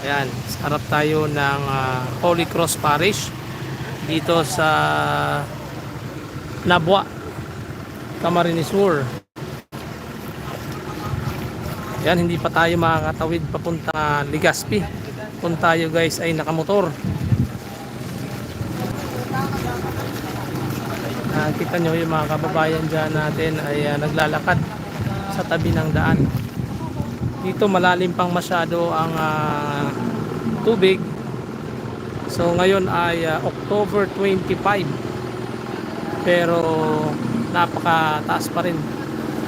Ayan, harap tayo ng Holy Cross Parish dito sa Nabwa, Camarines Sur. Yan, hindi pa tayo makakatawid papunta Legazpi kung tayo guys ay nakamotor. Kita nyo yung mga kababayan dyan natin ay naglalakad sa tabi ng daan. Dito malalim pang masyado ang tubig. So ngayon ay October 25, pero napakataas pa rin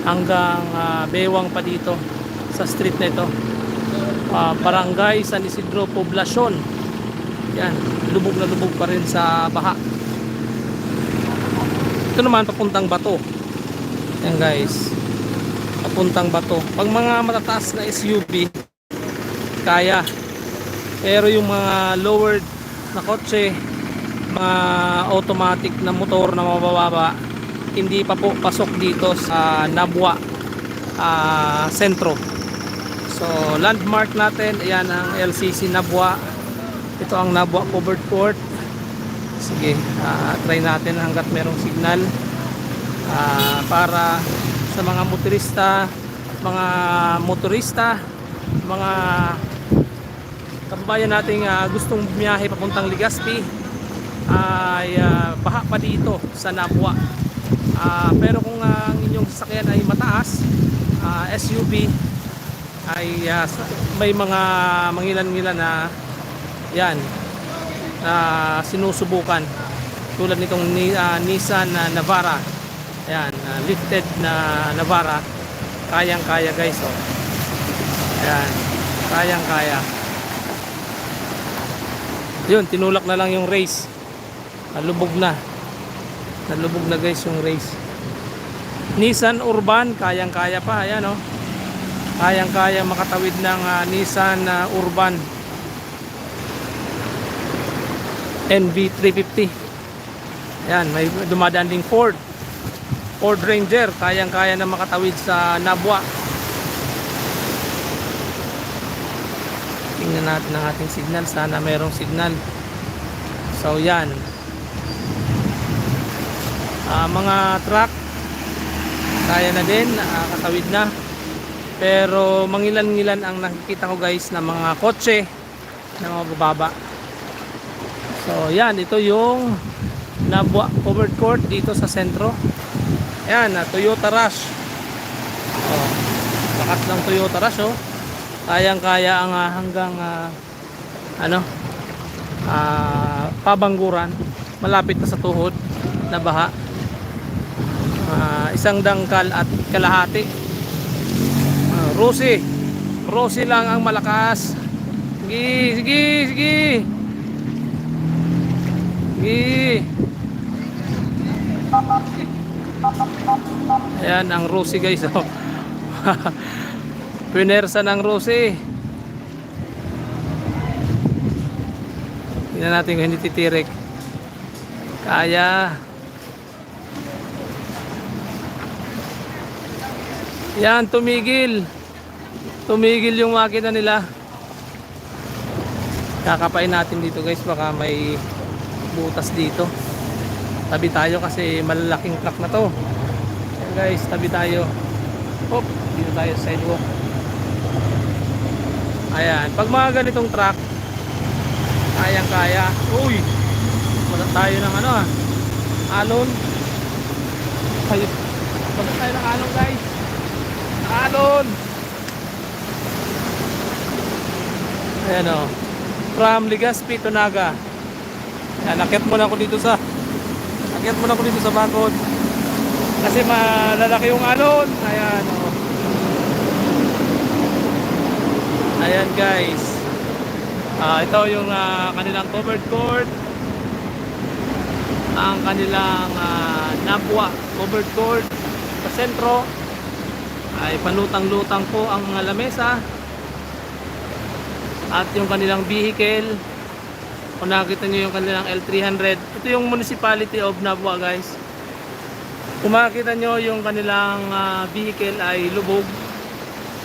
hanggang bewang pa dito sa street na ito. Barangay San Isidro Poblacion. Yan, lubog na lubog pa rin sa baha. Ito naman papuntang Bato. Yan guys, papuntang Bato. Pag mga matataas na SUV kaya, pero yung mga lowered na kotse, mga automatic na motor na mabababa, hindi pa po pasok dito sa Nabwa sentro. So landmark natin, ayan ang LCC Nabwa. Ito ang Nabwa covered court. Sige, try natin hanggat merong signal para sa mga motorista, mga kababayan nating gustong bumiyahe papuntang Legazpi, ay baha pa dito sa Nabwa. Pero kung ang inyong sasakyan ay mataas, SUV, ay may mga mangilan-ngilan na yan sinusubukan, tulad nitong Nissan Navara. Ayan, lifted na Navara, kayang-kaya guys. Oh. Ayan, kayang-kaya. Yun, tinulak na lang yung race. Nalubog na guys yung race. Nissan Urban, kayang-kaya pa. Ayan, oh. Kayang-kaya makatawid ng Nissan Urban NV350. Ayan, may dumadaan ding Ford Ranger, kayang-kaya na makatawid sa Nabwa. Tingnan natin ang ating signal, sana mayroong signal. So yan, mga truck kaya na din, katawid na. Pero mangilan-ngilan ang nakikita ko guys na mga kotse na mabababa. So yan, ito yung Nabwa covered court dito sa sentro. Ayan, Toyota Rush. Oh, lakas ng Toyota Rush, oh. Kayang-kaya ang hanggang Pabangguran, malapit na sa tuhod na baha. Isang dangkal at kalahati. Rosie lang ang malakas. Sige. Ayan ang Rosie guys, oh. Pinersa ng Rosie. Tingnan natin kung hindi titirik. Kaya. Yan, tumigil yung makina nila. Kakapain natin dito guys, baka may butas dito. Tabi tayo kasi malalaking truck na to. Ayan guys, tabi tayo. Hop, dito tayo sa sidewalk. Ayan, pag mga ganitong truck, kayang-kaya. Uy, wala tayo ng alon. Wala tayo ng alon guys. Alon. Ayan, oh. From Legazpi to Naga. Ayan, akyat muna ako dito sa bakod kasi malalaki yung alon. Ayan, oh. Ayan guys, ito yung kanilang covered court, ang kanilang Nabwa covered court. Sa sentro ay panlutang-lutang po ang mga lamesa at yung kanilang vehicle. Kung nakita nyo yung kanilang L300, ito yung municipality of Nabwa guys. Kung makikita nyo yung kanilang vehicle ay lubog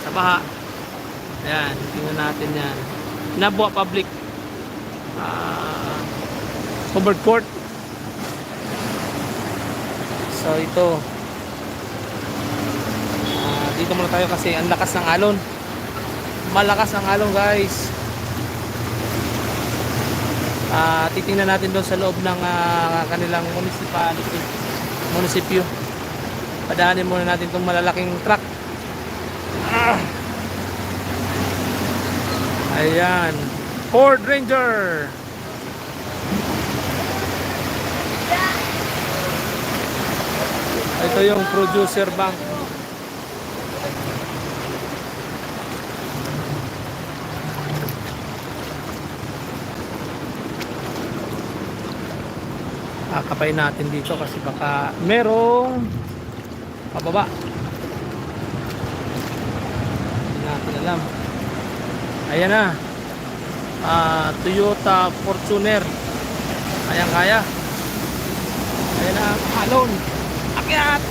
sa baha. Ayan, tingnan natin yan. Nabua Public covered court. So ito, dito muna tayo kasi ang lakas ng alon. Malakas ang alon guys. Titingnan natin doon sa loob ng kanilang munisipyo. Padaanin muna natin itong malalaking truck. Ayan, Ford Ranger. Ito yung producer bank. Kapain natin dito kasi baka merong pababa. Hindi natin alam. Ayan na. Toyota Fortuner. Ayan kaya. Ayan na, alon. Akyat.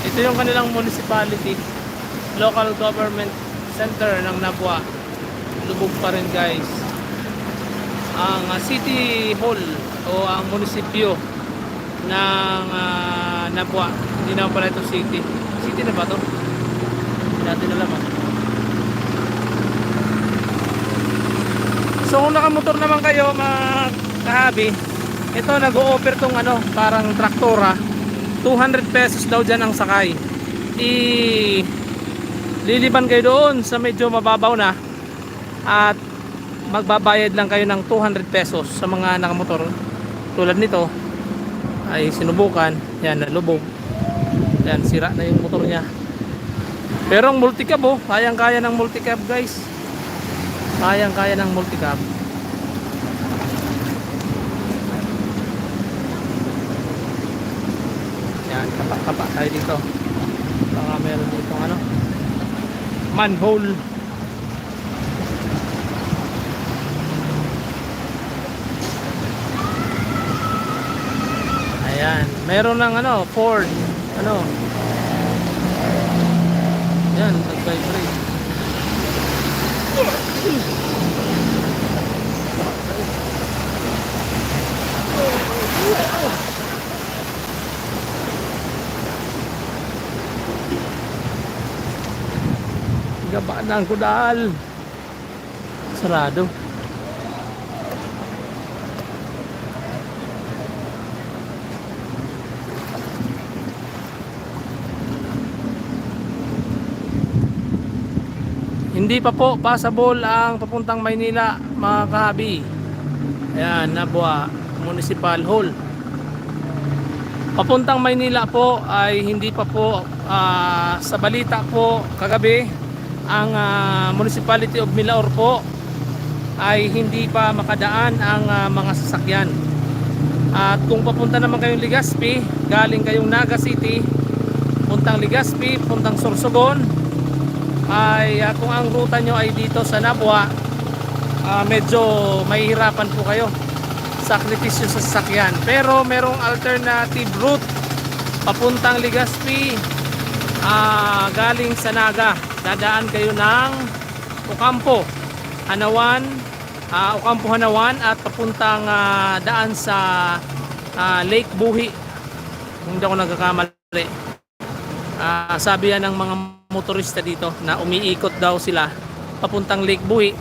Ito yung kanilang municipality, local government center ng Nabua. Lubog pa rin guys. Ang city hall o ang munisipyo ng Nabua. Hindi naman pala ito city. City na ba ito? Hindi natin alam So kung nakamotor naman kayo mga kahabi, ito nag-o-offer tong parang traktora. 200 pesos daw dyan ang sakay. Liliban kayo doon sa medyo mababaw na at magbabayad lang kayo ng 200 pesos sa mga nakamotor. Tulad nito ay sinubukan, yan, nalubog, yan, sira na yung motor nya. Pero ang multicab, kayang kaya ng multicab guys, kayang kaya ng multicab. Yan, kapa tayo dito, baka meron dito manhole. Ayan, meron ng Ford yan, nag-vibrate. Gabaan ang kudal. Sarado. Hindi pa po passable ang papuntang Maynila mga kahabi. Ayan, Nabua Municipal Hall. Papuntang Maynila po ay hindi pa po, sa balita po kagabi, ang Municipality of Milaor po ay hindi pa makadaan ang mga sasakyan. At kung papunta naman kayong Legazpi, galing kayong Naga City, puntang Legazpi, puntang Sorsogon, ay kung ang ruta nyo ay dito sa Nabua, medyo mahihirapan po kayo, sakripisyo sa sasakyan. Pero merong alternative route papuntang Legazpi, galing sa Naga. Dadaan kayo ng Ocampo Hanawan, Ocampo Hanawan, at papuntang daan sa Lake Buhi, kung hindi ako nagkakamali. Sabi yan ng mga motorista dito na umiikot daw sila papuntang Lake Buhi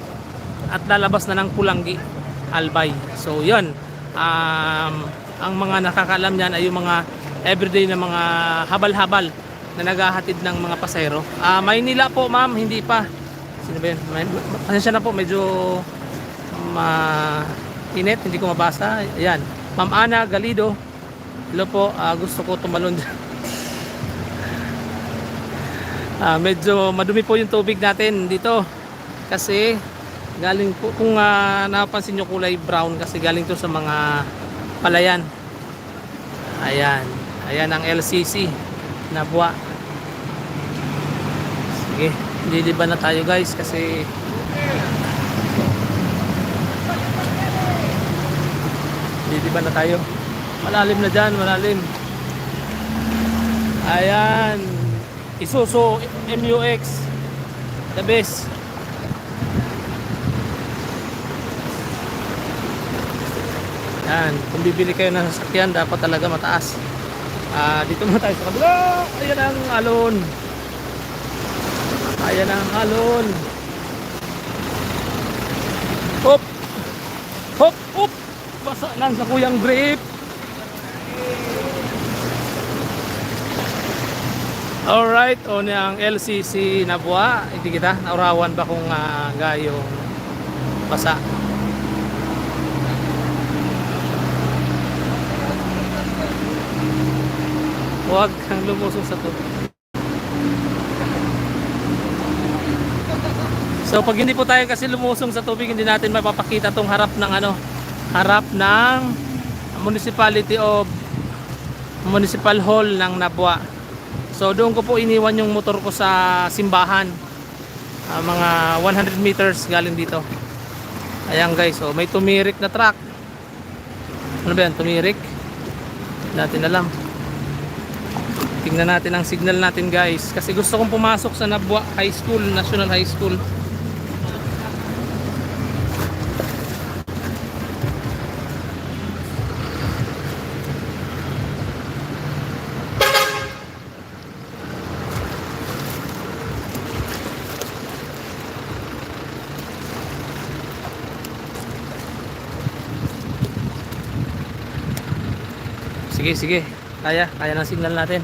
at lalabas na ng Pulangi, Albay. So yun, ang mga nakakaalam yan ay yung mga everyday na mga habal-habal na naghahatid ng mga pasahero. Maynila po ma'am, hindi pa. Sino ba yun? Pasensya na po, medyo init, hindi ko mabasa. Ayan, Ma'am Ana Galido, hello po, gusto ko tumalon dyan. Medyo madumi po yung tubig natin dito kasi galing po, kung napansin nyo, kulay brown kasi galing to sa mga palayan. Ayan, ayan ang LCC Nabua. Sige, liliban na tayo guys kasi liliban na tayo. Malalim na dyan, malalim. Ayan. Isuzu MUX. The best. Yan. Kung bibili kayo ng sasakyan, dapat talaga mataas. Dito muna tayo sa kabila. Ayan ang alon. Ayan ang alon. Hop. Hop. Hop. Basa lang sa kuyang grip. Alright, o niyang LCC Nabua. Hindi kita, naurawan ba kung gayong basa. Huwag kang lumusong sa tubig. So pag hindi po tayo kasi lumusong sa tubig, hindi natin mapapakita tong harap ng harap ng Municipality of Municipal Hall ng Nabua. So doon ko po iniwan yung motor ko sa simbahan. Mga 100 meters galing dito. Ayan guys, so may tumirik na truck. Ano ba yan? Tumirik? Hindi natin alam. Tingnan natin ang signal natin guys. Kasi gusto kong pumasok sa Nabua High School, National High School. Sige, sige. Kaya ng signal natin.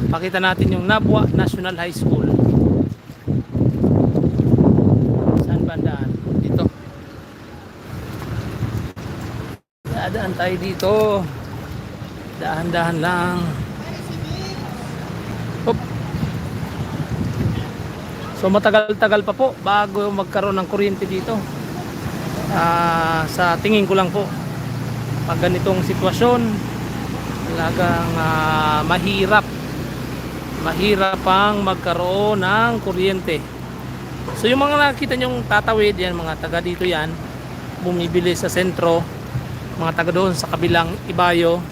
Pakita natin yung Nabua National High School. Saan bandaan? Dito. Dadaan tayo dito. Dahan-dahan lang. Hop. So matagal-tagal pa po bago magkaroon ng kuryente dito. Sa tingin ko lang po, pag ganitong sitwasyon, talagang mahirap ang magkaroon ng kuryente. So yung mga nakita nyong tatawid yan, mga taga dito yan, bumibili sa sentro, mga taga doon sa kabilang ibayo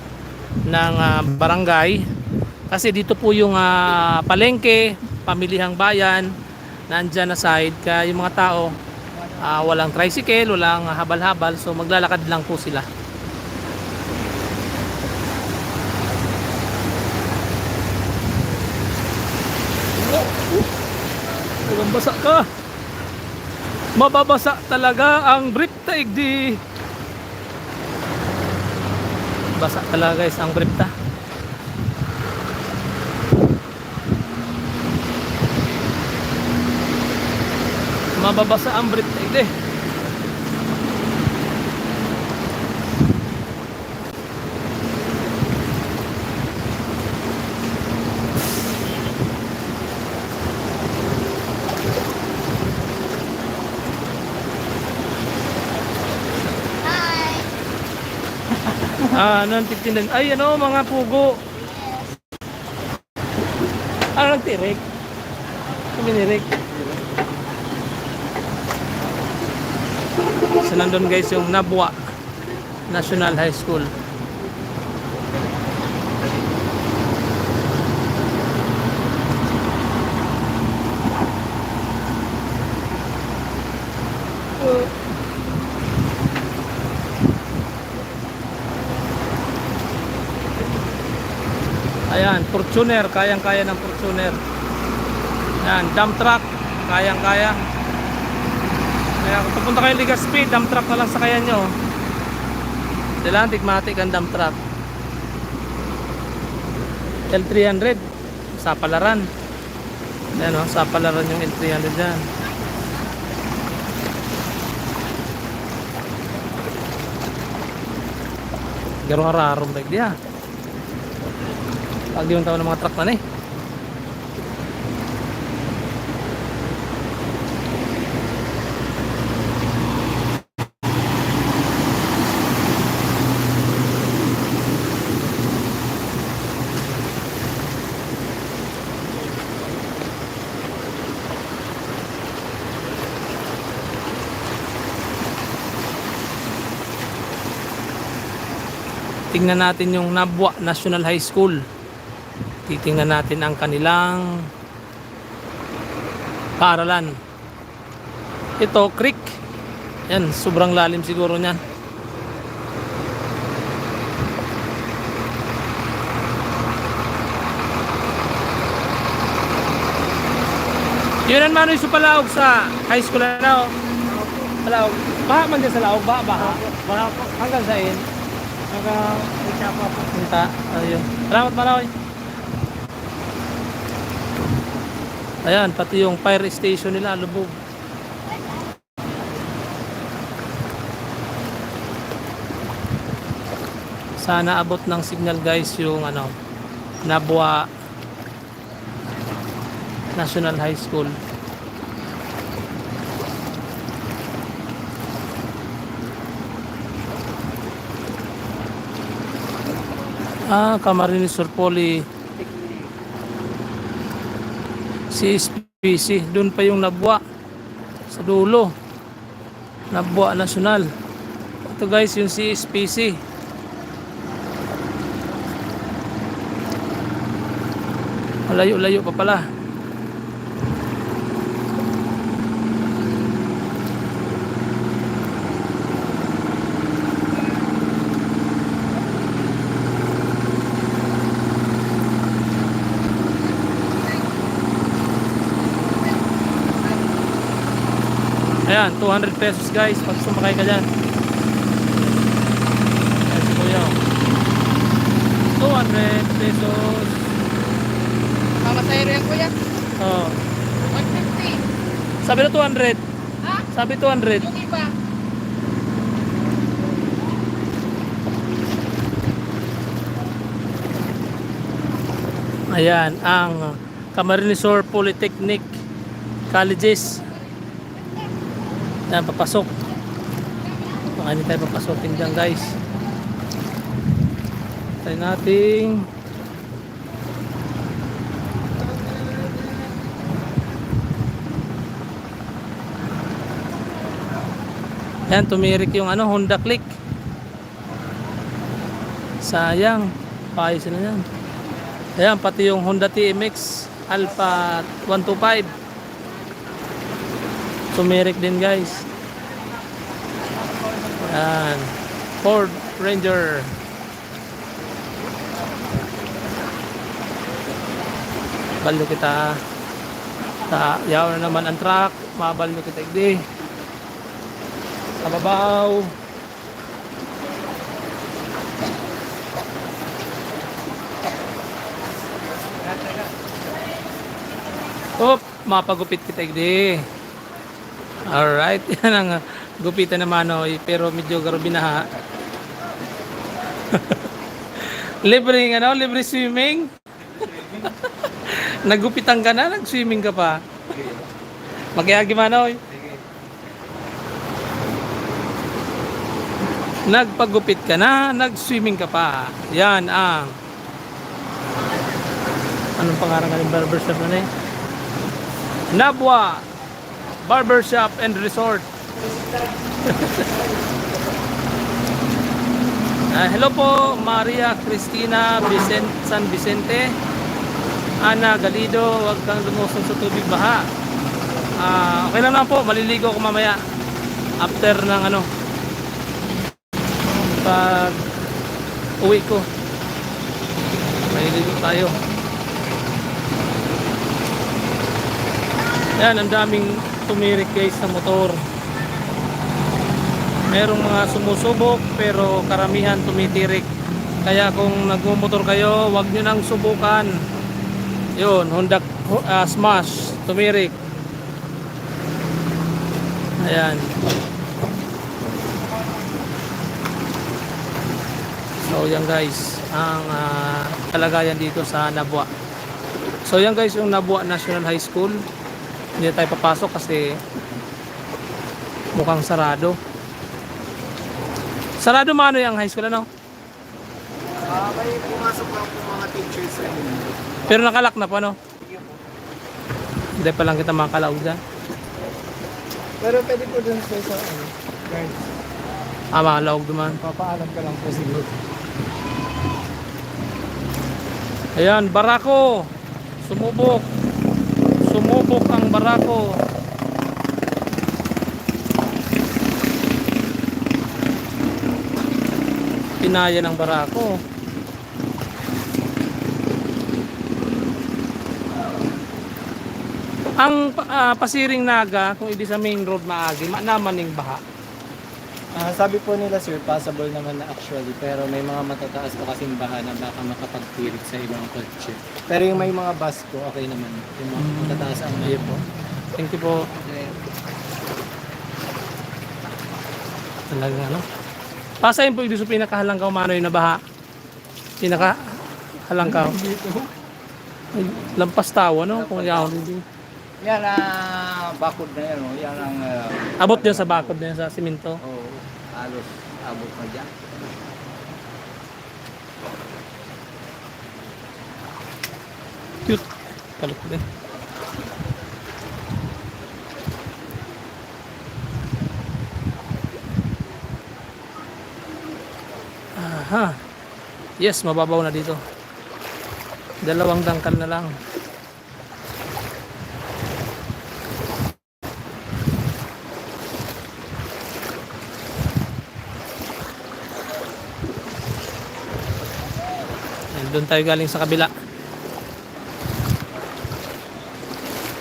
ng barangay, kasi dito po yung palengke, pamilihang bayan, nandyan na side, kaya yung mga tao walang tricycle, walang habal-habal, so maglalakad lang po sila. Walang basa ka. Mababasa talaga ang brief taigdi. Basa talaga guys ang brief ta. Mababasa ang brief taigdi. Nantitindan. Ay, mga pugo. Nagtirik. Kuminirik. So, nandun guys yung Nabua National High School. Ayan, Fortuner, kayang-kaya ng Fortuner. Ayan, dump truck, kayang-kaya. Kaya kung pupunta kayo Legazpi, dump truck na lang sakayan nyo. Sila, tigmatic ang dump truck. L300, sa Palaran. Ayan sa Palaran yung L300 dyan. Garo hararom like dia. Pag di yung tao ng mga truck na eh. Tingnan natin yung Nabwa National High School. Titingnan natin ang kanilang paaralan. Ito, creek. Yan, sobrang lalim siguro niyan. Yun ang mano yung palaog sa high school na o. Palaog. Baha man dyan sa laog. Baha. Wala po. Hanggang saan? Hanggang isa pa po. Punta. Ayun. Salamat Manoy. Ayan, pati yung fire station nila, lubog. Sana abot ng signal guys yung Nabwa National High School. Camarines Sur Poly CSPC, doon pa yung Nabwa sa dulo. Nabwa National. Ito guys yung CSPC. Malayo-layo pa pala. Ayan, 200 pesos guys pag sumakay ka dyan. Ayan si Kuya. 200 pesos. Mamasahero yan kuya? Oh. 150. Sabi na 200. Ha? Sabi 200. Yung iba? Ayan, ang Camarines Sur Polytechnic Colleges. Ayan, papasok. Baka hindi tayo papasokin dyan guys. Tayo nating ayan, tumirik yung Honda Click. Sayang, paayos na yan. Ayan, pati yung Honda TMX Alpha 125 tumirik din guys. Ayan, Ford Ranger. Balo kita. Yaw na naman ang truck. Mabalo kita igdi. Kababaw. Op, mapagupit kita igdi. Alright, yan ang gupitan naman pero medyo garo binaha. Libre libre swimming. Nagupitan ka na, nag-swimming ka pa. Magyagi manoy. Nagpagupit ka na, nag-swimming ka pa. Yan ang anong pangarang ng barbershop na eh? Nabwa Barbershop and Resort. Hello po, Maria Cristina San Vicente. Ana Galido, huwag kang lumusong sa tubig baha. Okay lang po, maliligo ko mamaya. After ng pag uwi ko. Maliligo tayo. Yan, ang daming tumirik guys sa motor. Merong mga sumusubok pero karamihan tumitirik. Kaya kung nagmumotor kayo, wag nyo nang subukan. Yun, Honda Smash tumirik. Ayan. So yan guys, ang kalagayan dito sa Nabwa. So yan guys, yung Nabwa National High School. Hindi tayo papasok kasi mukhang sarado. Sarado mano yung high school May pumasok lang po mga teachers sa inyo. Pero nakalak na pa Hindi pa lang kita makalaog dyan. Pero pwede po dun sa guys. Makalaog duman. Papaalam ka lang po siguro. Ayan, barako. Sumubok. Sumubok ang barako. Pinaya ng barako. Ang pasiring naga, kung hindi sa main road maagi, naman ng baha. Sabi po nila sir, possible naman na actually, pero may mga matataas po kasing baha na baka makapagpirit sa ibang kotse. Pero yung may mga bus po, okay naman. Yung mga matataas ang Ayun po. Thank you po. Talagang ano. Pasayin po ito sa pinakahalangkaw manoy na baha. Pinakahalangkaw. Ay, lampas tawa no? Kung yaon hindi. Yan bakod na yan, oh. Yan ang Abot dyan sa bakod na yan sa simento. halos abot na dyan. Cute. Kalok din. Aha. Yes, mababaw na dito. Dalawang dangkal na lang. Doon tayo galing sa kabila.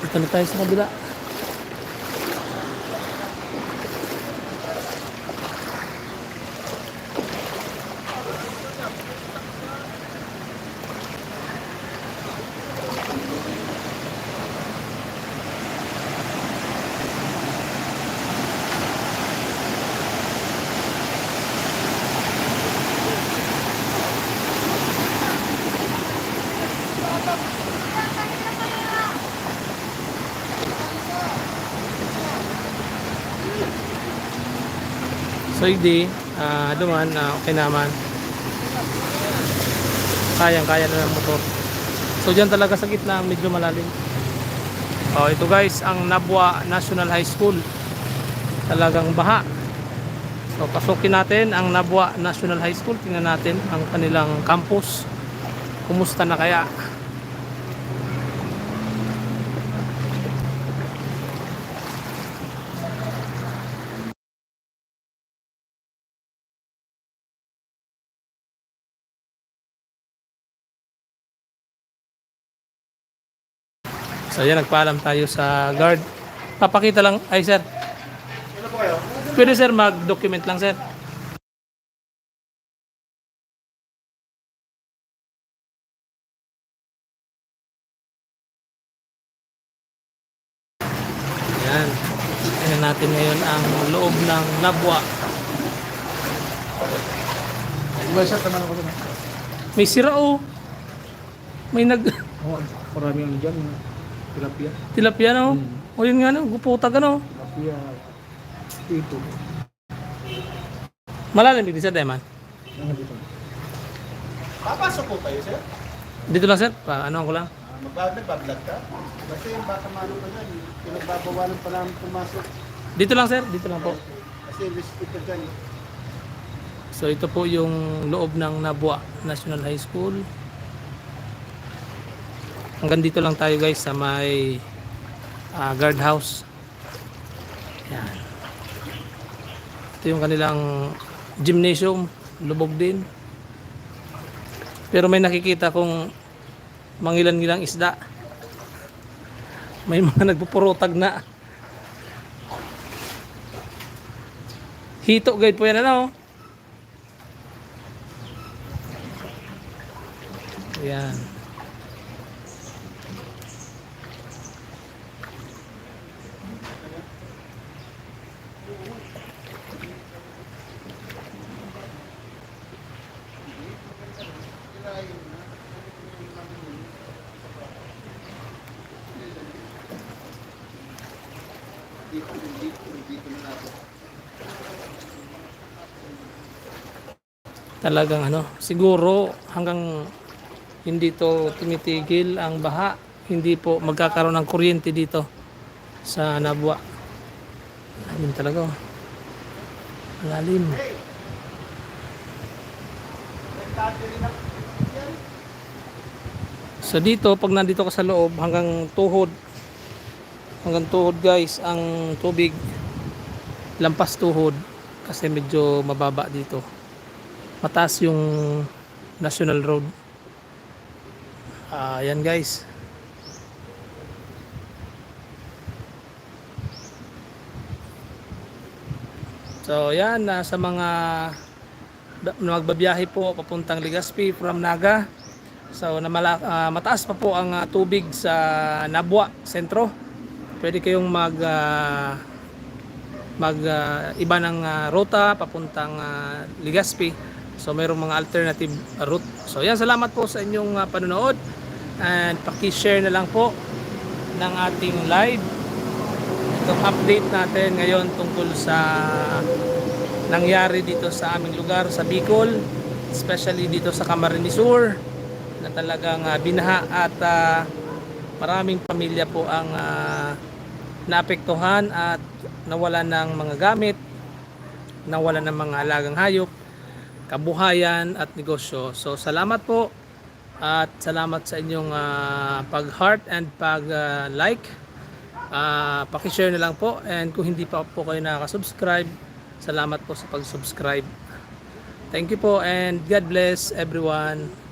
Dito na tayo sa kabila. So hindi, duman, okay naman. Kayang-kaya na ng motor. So dyan talaga sa gitna, medyo malalim. Oh, ito guys, ang Nabwa National High School. Talagang baha. So pasukin natin ang Nabwa National High School. Tingnan natin ang kanilang campus. Kumusta na kaya? So yan, nagpaalam tayo sa guard. Papakita lang, ay sir. Pwede sir, mag-document lang sir. Yan. Tingnan natin ngayon ang loob ng Nabwa. May sira oh. May Marami ang dyan, tilapia. tilapia no? O yun nga no, guputag ano. Tilapia, ito. Malalim dito sir, Deman. Papasok po kayo, sir? Dito lang sir, ano ko lang. Nagbablog ka? Kasi baka mano ka dyan, pinagbabawalan pa namin pumasok. Dito lang sir, dito lang po. Kasi listed ka dyan. So ito po yung loob ng Nabwa National High School. Hanggang dito lang tayo guys sa may guard house. Yan. Ito yung kanilang gymnasium, lubog din. Pero may nakikita kong mangilan-ngilang isda. May mga nagpupurotag na. Hito guide po yan ano. Yan. Talagang ano, siguro hanggang hindi to tumitigil ang baha, hindi po magkakaroon ng kuryente dito sa Nabwa. Malalim talaga oh. Malalim. So dito, pag nandito ka sa loob, hanggang tuhod guys, ang tubig, lampas tuhod, kasi medyo mababa dito. Mataas yung National Road. Yan guys. So yan, sa mga magbabiyahe po papuntang Legazpi from Naga. So mataas pa po ang tubig sa Nabwa Sentro. Pwede kayong iba ng ruta papuntang Legazpi. So mayroong mga alternative route. So yan, salamat po sa inyong panonood, and paki-share na lang po ng ating live. Itong update natin ngayon tungkol sa nangyari dito sa aming lugar sa Bicol, especially dito sa Camarines Sur, na talagang binaha at maraming pamilya po ang naapektuhan at nawalan ng mga gamit, nawalan ng mga alagang hayop, kabuhayan at negosyo. So salamat po, at salamat sa inyong pag-heart and pag-like. Paki-share na lang po, and kung hindi pa po kayo nakaka-subscribe, salamat po sa pag-subscribe. Thank you po, and God bless everyone.